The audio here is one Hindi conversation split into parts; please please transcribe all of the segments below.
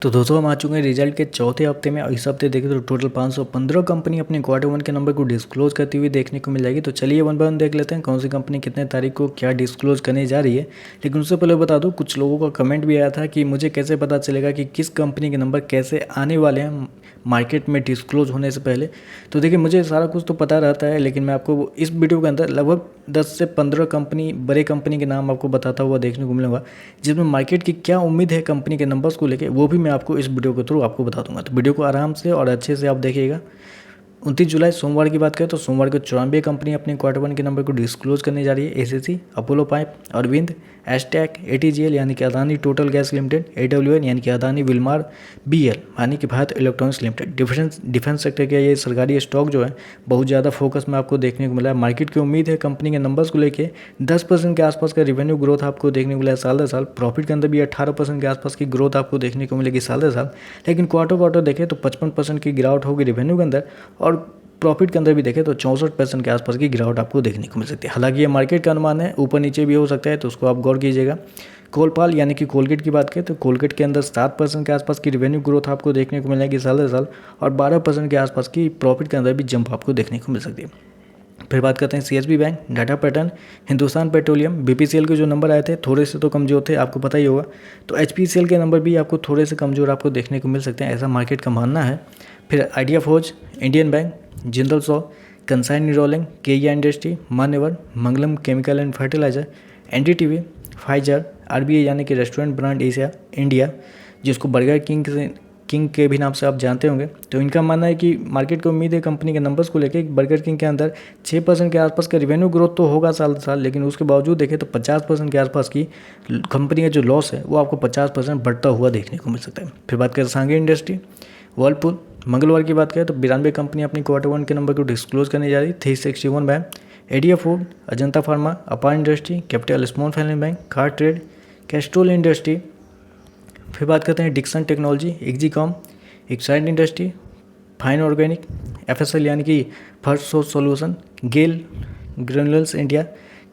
तो दोस्तों हम आ चुके हैं रिजल्ट के चौथे हफ्ते में और इस हफ्ते देखें तो टोटल 515 कंपनी अपने क्वार्टर वन के नंबर को डिस्क्लोज करती हुई देखने को मिल जाएगी। तो चलिए वन बाय वन देख लेते हैं कौन सी कंपनी कितने तारीख को क्या डिस्क्लोज करने जा रही है। लेकिन उससे पहले बता दूं, कुछ लोगों का कमेंट भी आया था कि मुझे कैसे पता चलेगा कि किस कंपनी के नंबर कैसे आने वाले हैं मार्केट में डिस्क्लोज होने से पहले। तो देखिए, मुझे सारा कुछ तो पता रहता है, लेकिन मैं आपको इस वीडियो के अंदर लगभग 10 से 15 कंपनी, बड़े कंपनी के नाम आपको बताता हुआ देखने को मिलेगा, जिसमें मार्केट की क्या उम्मीद है कंपनी के नंबर्स को लेके, वो भी मैं आपको इस वीडियो के थ्रू आपको बता दूंगा। तो वीडियो को आराम से और अच्छे से आप देखिएगा। 29 जुलाई सोमवार की बात करें तो सोमवार को 94 कंपनी अपने क्वार्टर वन के नंबर को डिस्क्लोज करने जा रही है। ACC, Apollo pipe, Arvind, Astec, ATGL यानी कि Adani total gas limited, AWL यानी कि अदानी विलमार, बीएल यानी कि Bharat electronics limited. Defence sector के ये सरकारी स्टॉक जो है बहुत ज़्यादा फोकस में आपको देखने को मिला है। मार्केट की उम्मीद है कंपनी के नंबर्स को लेके 10% के आसपास का रिवेन्यू ग्रोथ आपको देखने को मिला है साल दर साल। प्रॉफिट के अंदर भी 18% के आसपास की ग्रोथ आपको देखने को मिलेगी साल दर साल। लेकिन क्वार्टर देखें तो 55% की गिरावट होगी रिवेन्यू के अंदर, और प्रॉफिट के अंदर भी देखें तो 64% के आसपास की गिरावट आपको देखने को मिल सकती है। हालांकि ये मार्केट का अनुमान है, ऊपर नीचे भी हो सकता है, तो उसको आप गौर कीजिएगा। कोलपाल यानी कि कोलगेट की बात करें तो कोलगेट के अंदर 7% के आसपास की रिवेन्यू ग्रोथ आपको देखने को मिलेगी साल दर साल, और 12% के आसपास की प्रॉफिट के अंदर भी जंप आपको देखने को मिल सकती है। फिर बात करते हैं CSB bank, data pattern, Hindustan petroleum, BPCL के जो नंबर आए थे थोड़े से तो कमज़ोर थे, आपको पता ही होगा। तो एचपीसीएल के नंबर भी आपको थोड़े से कमज़ोर आपको देखने को मिल सकते हैं, ऐसा मार्केट का मानना है। फिर Idea forge, Indian bank, Jindal saw, कंसाइन रोलिंग, केया industry, Manyavar, Mangalam chemical and fertiliser, NDTV, Pfizer, RBA यानी कि रेस्टोरेंट ब्रांड एशिया इंडिया, जिसको बर्गर किंग के भी नाम से आप जानते होंगे। तो इनका मानना है कि मार्केट को उम्मीद है कंपनी के नंबर्स को लेकर बर्गर किंग के अंदर 6% के आसपास का रिवेन्यू ग्रोथ तो होगा साल साल, लेकिन उसके बावजूद देखें तो 50% के आसपास की कंपनी का जो लॉस है वो आपको 50% बढ़ता हुआ देखने को मिल सकता है। फिर बात करें सांघी इंडस्ट्री, वर्लपूल, मंगलवार की बात करें तो 92 कंपनी अपनी क्वार्टर वन के नंबर को डिस्क्लोज करने जा रही है। 361 बैंक, एडिया food, Ajanta pharma, Apar industry, capital small finance bank, car trade, Castrol industry. फिर बात करते हैं Dixon technology, Exicom, Exide industry, fine organic, FSL यानी कि first source solution, GAIL, granules India,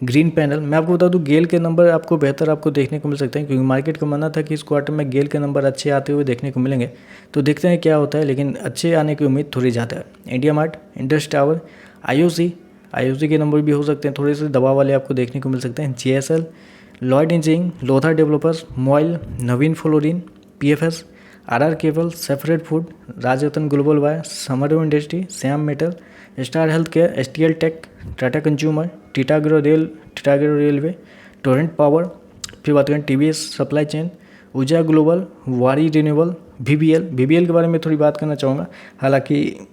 green panel. मैं आपको बता दूं, गेल के नंबर आपको बेहतर आपको देखने को मिल सकते हैं, क्योंकि मार्केट का मानना था कि इस क्वार्टर में गेल के नंबर अच्छे आते हुए देखने को मिलेंगे। तो देखते हैं क्या होता है, लेकिन अच्छे आने की उम्मीद थोड़ी ज़्यादा है। India mart, Indus tower, IOC के नंबर भी हो सकते हैं थोड़े से दबाव वाले आपको देखने को मिल सकते हैं। जीएसएल, लॉयड इंजीनियरिंग, लोथर developers, MOIL, Naveen fluorine, PFS, RR cable, सेपरेट फूड, राजरत्न ग्लोबल वायर, समरो industry, Shyam metal, star health care, STL tech, Tata consumer, टिटागरो रेलवे, टोरेंट पावर। फिर बात करें TVS supply chain, Urja global, Waaree renewable, VBL के बारे में थोड़ी बात करना चाहूँगा। हालांकि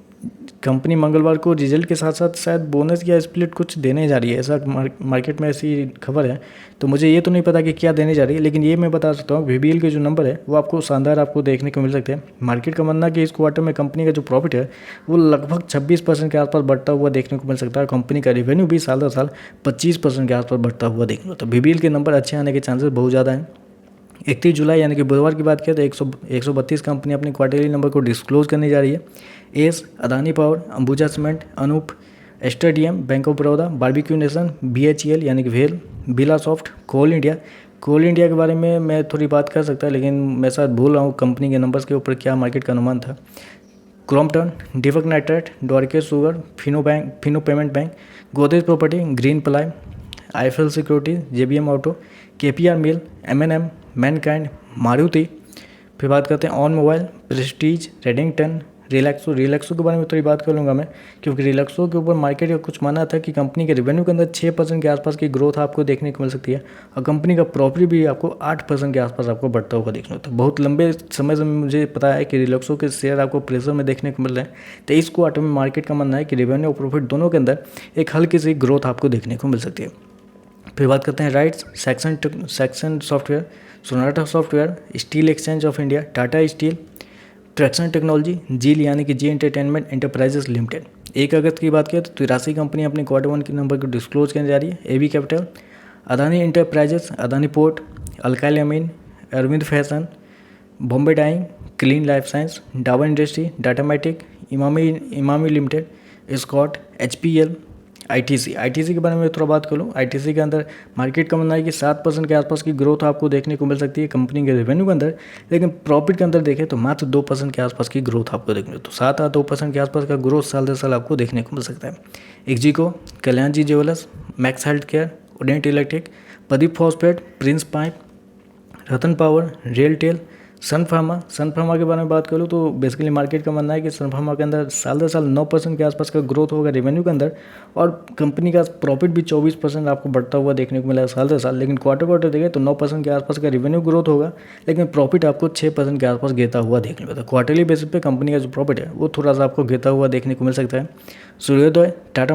कंपनी मंगलवार को रिजल्ट के साथ साथ शायद बोनस या स्प्लिट कुछ देने जा रही है, ऐसा मार्केट में ऐसी खबर है। तो मुझे ये तो नहीं पता कि क्या देने जा रही है, लेकिन ये मैं बता सकता हूँ वीबीएल के जो नंबर है वो आपको शानदार आपको देखने को मिल सकते हैं। मार्केट का मानना है कि इस क्वार्टर में कंपनी का जो प्रॉफिट है वो लगभग 26% के आसपास बढ़ता हुआ देखने को मिल सकता है। कंपनी का रेवेन्यू भी साल दर साल 25% के आसपास बढ़ता हुआ देखने को, तो वीबीएल के नंबर अच्छे आने के चांसेस बहुत ज़्यादा हैं। 31 जुलाई यानी कि बुधवार की बात करें तो 132 कंपनी अपने क्वार्टरली नंबर को डिस्क्लोज करने जा रही है। एस, Adani Power, Ambuja Cement, Anup, Aster DM, Bank of Baroda, Barbeque Nation, BHEL यानी कि भेल, बिला सॉफ्ट, कोल इंडिया के बारे में मैं थोड़ी बात कर सकता, लेकिन मैं शायद भूल रहा हूँ कंपनी के नंबर्स के ऊपर क्या मार्केट का अनुमान था। Crompton, Deepak nitrate, Dwarikesh sugar, Fino payment bank, Godrej property, green ply, IFL security, JBM auto, KPR mill, MNM, Mankind, Maruti. फिर बात करते हैं on mobile, Prestige, Redington, Relaxo के बारे में थोड़ी बात कर लूँगा मैं, क्योंकि रिलैक्सो के ऊपर मार्केट का कुछ मानना था कि कंपनी के रेवेन्यू के अंदर 6% के आसपास की ग्रोथ आपको देखने को मिल सकती है, और कंपनी का प्रॉफिट भी आपको 8% के आसपास आपको बढ़ता हुआ देखने को। तो बहुत लंबे समय से मुझे पता है कि रिलैक्सो के शेयर आपको प्रेशर में देखने को मिल रहे हैं। तो इस क्वार्टर में मार्केट का मानना है कि रेवेन्यू और प्रॉफिट दोनों के अंदर एक हल्की सी ग्रोथ आपको देखने को मिल सकती है। फिर बात करते हैं RITES, section software, Sonata software, steel exchange of India, Tata steel, traction technology, ZEEL यानी कि जी एंटरटेनमेंट एंटरप्राइजेस लिमिटेड। 1 अगस्त की बात करें तो 83 कंपनी अपने क्वार्टर वन के नंबर को डिस्क्लोज करने जा रही है। AB capital, Adani enterprises, Adani port, alkyl amine, Arvind fashion, Bombay dyeing, clean life science, Dabur industry, Datamatic, Emami limited, Scott, HPL, ITC के बारे में थोड़ा बात करूँ। आईटीसी के अंदर मार्केट का मानना है कि 7% के आसपास की ग्रोथ आपको देखने को मिल सकती है कंपनी के रेवेन्यू के अंदर, लेकिन प्रॉफिट के अंदर देखें तो मात्र 2% के आसपास की ग्रोथ आपको देखने, तो 7 या 2% के आसपास का ग्रोथ साल दर साल आपको देखने को मिल सकता है। एक्जिको, कल्याण जी ज्वेलर्स, मैक्स हेल्थ केयर, ओडेंट electric, Pradeep phosphate, Prince pipe, Ratan power, RailTel, Sun pharma के बारे में बात करूँ तो बेसिकली मार्केट का मानना है कि सन फार्मा के अंदर साल दर साल 9% के आसपास का ग्रोथ होगा रेवेन्यू के अंदर, और कंपनी का प्रॉफिट भी 24% आपको बढ़ता हुआ देखने को मिला साल दर साल। लेकिन क्वार्टर देखें तो 9% के आसपास का रेवेन्यू ग्रोथ होगा, लेकिन प्रॉफिट आपको 6% के आसपास गिरता हुआ देखने को मिलता है। क्वार्टरली बेसिस पे कंपनी का जो प्रॉफिट है वो थोड़ा सा आपको गिरता हुआ देखने को मिल सकता है। सूर्योदय, टाटा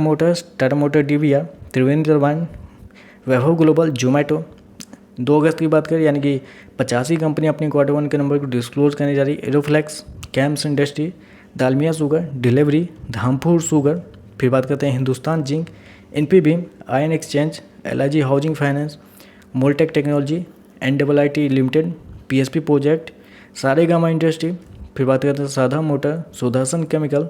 मोटर डीवीआर, त्रिवेंद्र टर्बाइन, वैभव ग्लोबल, जोमेटो। 2 अगस्त की बात करें यानी कि 85 कंपनी अपनी Q1 के नंबर को डिस्क्लोज करने जा रही है। Aeroflex, CAMS industry, Dalmia sugar, Delhivery, Dhampur sugar. फिर बात करते हैं Hindustan zinc, Infibeam, ion exchange, LIG housing finance, मोल्टेक technology, NIIT limited, PSP project, Saregama industry. फिर बात करते हैं साधा मोटर, सुदर्शन केमिकल,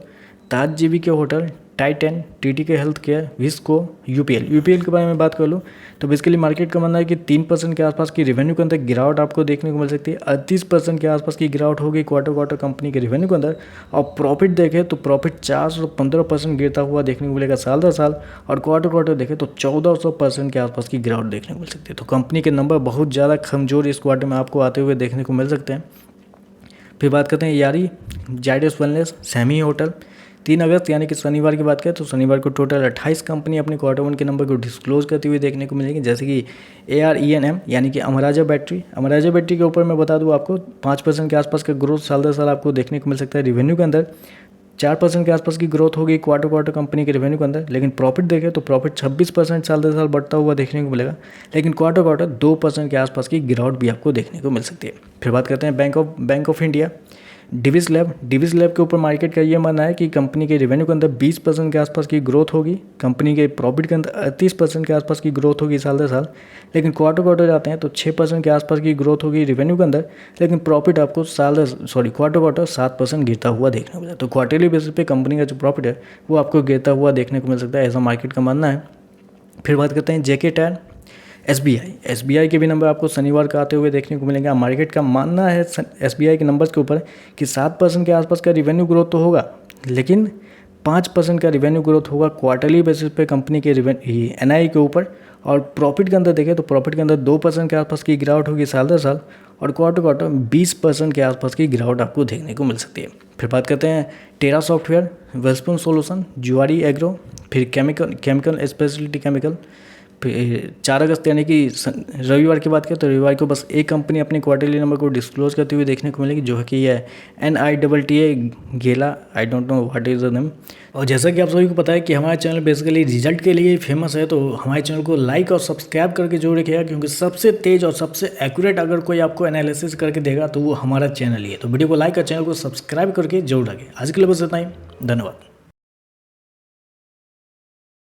ताज जीवी के hotel, Titan, TTK health care, visco, UPL के बारे में बात कर लूँ तो बेसिकली मार्केट का मानना है कि 3% के आसपास की रेवेन्यू के अंदर गिरावट आपको देखने को मिल सकती है। 38% के आसपास की गिरावट होगी क्वार्टर कंपनी के रेवेन्यू के अंदर, और प्रॉफिट देखें तो प्रॉफिट 415% गिरता हुआ देखने को मिलेगा साल दर साल, और क्वार्टर देखें तो 1400% के आसपास की गिरावट देखने को मिल सकती है। तो कंपनी के नंबर बहुत ज़्यादा कमजोर इस क्वार्टर में आपको आते हुए देखने को मिल सकते हैं। फिर बात करते हैं यारी, जाइडस वेलनेस, सैमी होटल। 3 अगस्त यानी कि शनिवार की बात करें तो शनिवार को टोटल 28 कंपनी अपने Q1 के नंबर को डिस्क्लोज करती हुई देखने को मिलेगी, जैसे कि ARENM यानी कि अमराजा बैटरी के ऊपर मैं बता दूं आपको 5% के आसपास का ग्रोथ साल दर साल आपको देखने को मिल सकता है रेवेन्यू के अंदर। 4% के आसपास की ग्रोथ होगी क्वार्टर कंपनी के रेवेन्यू के अंदर, लेकिन प्रॉफिट देखें तो प्रॉफिट 26% साल दर साल बढ़ता हुआ देखने को मिलेगा, लेकिन क्वार्टर 2% के आसपास की गिरावट भी आपको देखने को मिल सकती है। फिर बात करते हैं Bank of India, Divi's lab के ऊपर मार्केट का ये मानना है कि कंपनी के रेवेन्यू के अंदर 20% के आसपास की ग्रोथ होगी, कंपनी के प्रॉफिट के अंदर 38% के आसपास की ग्रोथ होगी साल दर साल, लेकिन क्वार्टर जाते हैं तो 6% के आसपास की ग्रोथ होगी रेवेन्यू के अंदर, लेकिन प्रॉफिट आपको क्वार्टर 7% गिरता हुआ देखने को मिला। तो क्वार्टरली बेसिस पे कंपनी का जो प्रॉफिट है वो आपको गिरता हुआ देखने को मिल सकता है, ऐसा मार्केट का मानना है। फिर बात करते हैं JK टायर, SBI के भी नंबर आपको शनिवार का आते हुए देखने को मिलेंगे। मार्केट का मानना है SBI के नंबर्स के ऊपर कि 7% के आसपास का रिवेन्यू ग्रोथ तो होगा, लेकिन 5% का रिवेन्यू ग्रोथ होगा क्वार्टरली बेसिस पे कंपनी के NI के ऊपर, और प्रॉफिट के अंदर देखें तो प्रॉफिट के अंदर 2% के आसपास की गिरावट होगी साल दर साल, और क्वार्टर 20% के आसपास की गिरावट आपको देखने को मिल सकती है। फिर बात करते हैं टेरा सॉफ्टवेयर, वेलस्पून सोल्यूशन, जुआरी एग्रो, फिर केमिकल स्पेशलिटी केमिकल। 4 अगस्त यानी कि रविवार की बात करें तो रविवार को बस एक कंपनी अपने क्वार्टरली नंबर को डिस्क्लोज करते हुए देखने को मिलेगी, जो है कि ये NITTA गेला, I don't know what is the name. और जैसा कि आप सभी को पता है कि हमारा चैनल बेसिकली रिजल्ट के लिए फेमस है, तो हमारे चैनल को लाइक और सब्सक्राइब करके जरूर रखिएगा, क्योंकि सबसे तेज और सबसे एक्यूरेट अगर कोई आपको एनालिसिस करके देगा तो वो हमारा चैनल ही है। तो वीडियो को लाइक और चैनल को सब्सक्राइब करके जरूर रखें। आज के लिए बस इतना ही, धन्यवाद।